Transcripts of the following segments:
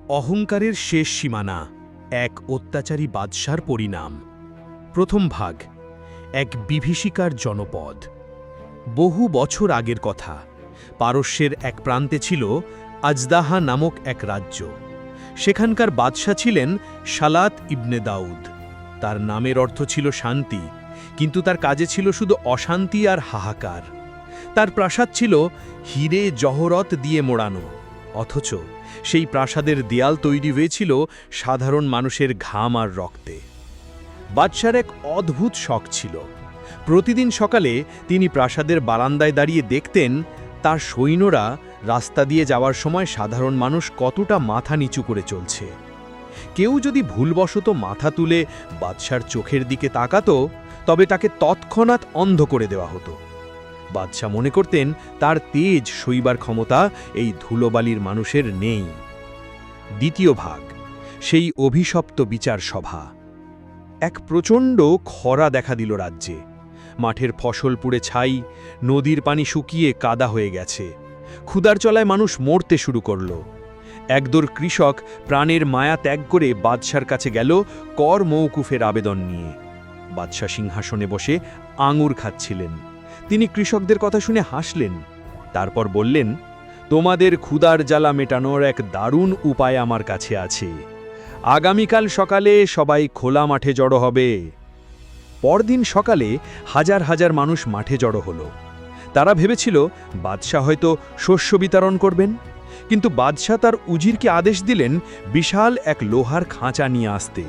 অহংকারের শেষ সীমানা, এক অত্যাচারী বাদশার পরিণাম। প্রথম ভাগ। এক বিভীষিকার জনপদ। বহু বছর আগের কথা। পারস্যের এক প্রান্তে ছিল আজদাহা নামক এক রাজ্য। সেখানকার বাদশা ছিলেন সালাত ইবনে দাউদ। তার নামের অর্থ ছিল শান্তি, কিন্তু তার কাজে ছিল শুধু অশান্তি আর হাহাকার। তার প্রাসাদ ছিল হীরে জহরত দিয়ে মোড়ানো, অথচ সেই প্রাসাদের দেয়াল তৈরি হয়েছিল সাধারণ মানুষের ঘাম আর রক্তে। বাদশার এক অদ্ভুত শখ ছিল। প্রতিদিন সকালে তিনি প্রাসাদের বারান্দায় দাঁড়িয়ে দেখতেন তার সৈন্যরা রাস্তা দিয়ে যাওয়ার সময় সাধারণ মানুষ কতটা মাথা নিচু করে চলছে। কেউ যদি ভুলবশত মাথা তুলে বাদশার চোখের দিকে তাকাতো, তবে তাকে তৎক্ষণাৎ অন্ধ করে দেওয়া হতো। বাদশাহ মনে করতেন তার তেজ সইবার ক্ষমতা এই ধুলোবালির মানুষের নেই। দ্বিতীয় ভাগ। সেই অভিশপ্ত বিচার সভা। এক প্রচণ্ড খরা দেখা দিল রাজ্যে। মাঠের ফসল পুড়ে ছাই, নদীর পানি শুকিয়ে কাদা হয়ে গেছে। ক্ষুধার চলায় মানুষ মরতে শুরু করল। একদল কৃষক প্রাণের মায়া ত্যাগ করে বাদশার কাছে গেল কর মওকুফের আবেদন নিয়ে। বাদশা সিংহাসনে বসে আঙুর খাচ্ছিলেন। তিনি কৃষকদের কথা শুনে হাসলেন। তারপর বললেন, তোমাদের ক্ষুধার জ্বালা মেটানোর এক দারুণ উপায় আমার কাছে আছে। আগামীকাল সকালে সবাই খোলা মাঠে জড়ো হবে। পরদিন সকালে হাজার হাজার মানুষ মাঠে জড়ো হলো। তারা ভেবেছিল বাদশাহ হয়তো শস্য বিতরণ করবেন, কিন্তু বাদশাহ তার উজিরকে আদেশ দিলেন বিশাল এক লোহার খাঁচা নিয়ে আসতে।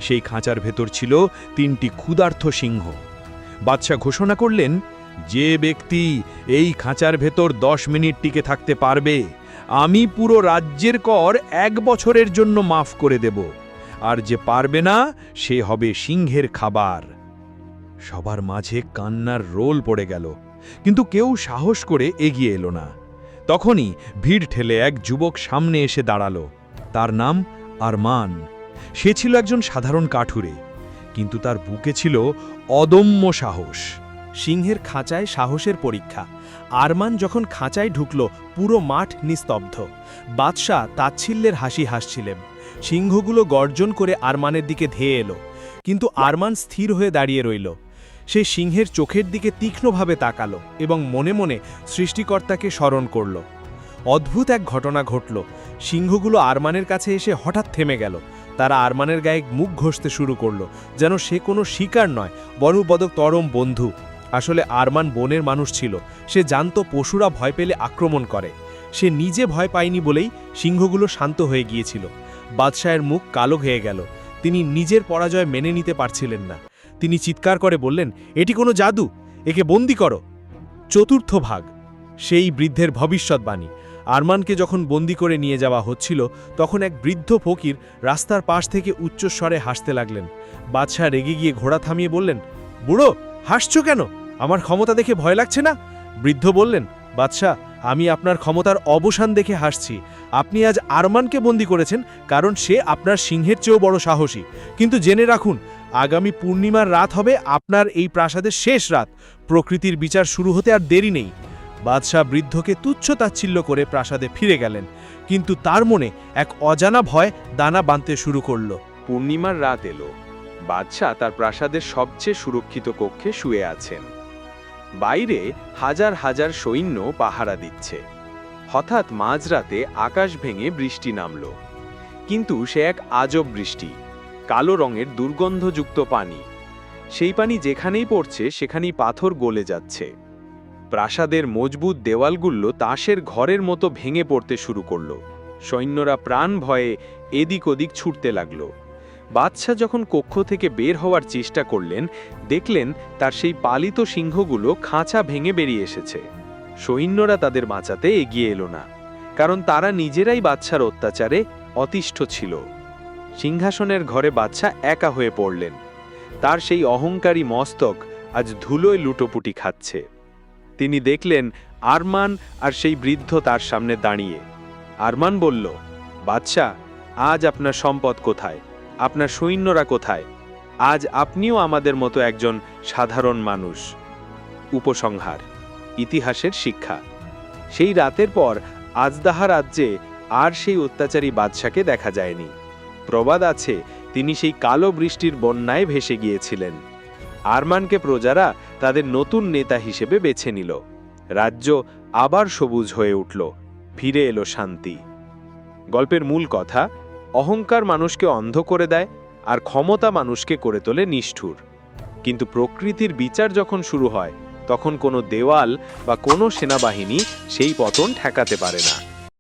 সেই খাঁচার ভেতর ছিল 3টি ক্ষুধার্ত সিংহ। বাদশাহ ঘোষণা করলেন, যে ব্যক্তি এই খাঁচার ভেতর 10 মিনিট টিকে থাকতে পারবে, আমি পুরো রাজ্যের কর 1 বছরের জন্য মাফ করে দেব, আর যে পারবে না সে হবে সিংহের খাবার। সবার মাঝে কান্নার রোল পড়ে গেল, কিন্তু কেউ সাহস করে এগিয়ে এলো না। তখনই ভিড় ঠেলে এক যুবক সামনে এসে দাঁড়ালো। তার নাম আরমান। সে ছিল একজন সাধারণ কাঠুরে, কিন্তু তার বুকে ছিল অদম্য সাহস। সিংহের খাঁচায় সাহসের পরীক্ষা। আরমান যখন খাঁচায় ঢুকল, পুরো মাঠ নিস্তব্ধ। বাদশাহ তাচ্ছিল্যের হাসি হাসছিলেন। সিংহগুলো গর্জন করে আরমানের দিকে ধেয়ে এলো, কিন্তু আরমান স্থির হয়ে দাঁড়িয়ে রইল। সে সিংহের চোখের দিকে তীক্ষ্ণভাবে তাকালো এবং মনে মনে সৃষ্টিকর্তাকে স্মরণ করল। অদ্ভুত এক ঘটনা ঘটল। সিংহগুলো আরমানের কাছে এসে হঠাৎ থেমে গেল। তারা আরমানের গায়ে মুখ ঘষতে শুরু করল, যেন সে কোনো শিকার নয়, বরং তরম বন্ধু। আসলে আরমান বনের মানুষ ছিল। সে জানত পশুরা ভয় পেলে আক্রমণ করে। সে নিজে ভয় পায়নি বলেই সিংহগুলো শান্ত হয়ে গিয়েছিল। বাদশাহের মুখ কালো হয়ে গেল। তিনি নিজের পরাজয় মেনে নিতে পারছিলেন না। তিনি চিৎকার করে বললেন, এটি কোনো জাদু, একে বন্দি করো। চতুর্থ ভাগ। সেই বৃদ্ধের ভবিষ্যৎবাণী। আরমানকে যখন বন্দি করে নিয়ে যাওয়া হচ্ছিল, তখন এক বৃদ্ধ ফকির রাস্তার পাশ থেকে উচ্চস্বরে হাসতে লাগলেন। বাদশাহ রেগে গিয়ে ঘোড়া থামিয়ে বললেন, বুড়ো, হাসছো কেন? আমার ক্ষমতা দেখে ভয় লাগছে না? বৃদ্ধ বললেন, বাদশাহ, আমি আপনার ক্ষমতার অবসান দেখে হাসছি। আপনি আজ আরমানকে বন্দি করেছেন কারণ সে আপনার সিংহের চেয়েও বড় সাহসী। কিন্তু জেনে রাখুন, আগামী পূর্ণিমার রাত হবে আপনার এই প্রাসাদের শেষ রাত। প্রকৃতির বিচার শুরু হতে আর দেরি নেই। বাদশাহ বৃদ্ধকে তুচ্ছ তাচ্ছিল্য করে প্রাসাদে ফিরে গেলেন, কিন্তু তার মনে এক অজানা ভয় দানা বাঁধতে শুরু করল। পূর্ণিমার রাত এলো। বাদশাহ তার প্রাসাদের সবচেয়ে সুরক্ষিত কক্ষে শুয়ে আছেন। বাইরে হাজার হাজার সৈন্য পাহারা দিচ্ছে। হঠাৎ মাঝরাতে আকাশ ভেঙে বৃষ্টি নামল, কিন্তু সে এক আজব বৃষ্টি। কালো রঙের দুর্গন্ধযুক্ত পানি। সেই পানি যেখানেই পড়ছে সেখানেই পাথর গলে যাচ্ছে। প্রাসাদের মজবুত দেওয়ালগুলো তাসের ঘরের মতো ভেঙে পড়তে শুরু করল। সৈন্যরা প্রাণ ভয়ে এদিক ওদিক ছুটতে লাগল। বাদশাহ যখন কক্ষ থেকে বের হওয়ার চেষ্টা করলেন, দেখলেন তার সেই পালিত সিংহগুলো খাঁচা ভেঙে বেরিয়ে এসেছে। সৈন্যরা তাদের বাঁচাতে এগিয়ে এলো না, কারণ তারা নিজেরাই বাদশার অত্যাচারে অতিষ্ঠ ছিল। সিংহাসনের ঘরে বাদশাহ একা হয়ে পড়লেন। তার সেই অহংকারী মস্তক আজ ধুলোয় লুটোপুটি খাচ্ছে। তিনি দেখলেন আরমান আর সেই বৃদ্ধ তার সামনে দাঁড়িয়ে। আরমান বলল, বাদশাহ, আজ আপনার সম্পদ কোথায়? আপনার সৈন্যরা কোথায়? আজ আপনিও আমাদের মতো একজন সাধারণ মানুষ। উপসংহার, ইতিহাসের শিক্ষা। সেই রাতের পর আজদাহা রাজ্যে আর সেই অত্যাচারী বাদশাকে দেখা যায়নি। প্রবাদ আছে তিনি সেই কালো বৃষ্টির বন্যায় ভেসে গিয়েছিলেন। আরমানকে প্রজারা তাদের নতুন নেতা হিসেবে বেছে নিল। রাজ্য আবার সবুজ হয়ে উঠল, ফিরে এলো শান্তি। গল্পের মূল কথা, অহংকার মানুষকে অন্ধ করে দেয় আর ক্ষমতা মানুষকে করে তোলে নিষ্ঠুর। কিন্তু প্রকৃতির বিচার যখন শুরু হয় তখন কোনো দেওয়াল বা কোনো সেনাবাহিনী সেই পতন ঠেকাতে পারে না।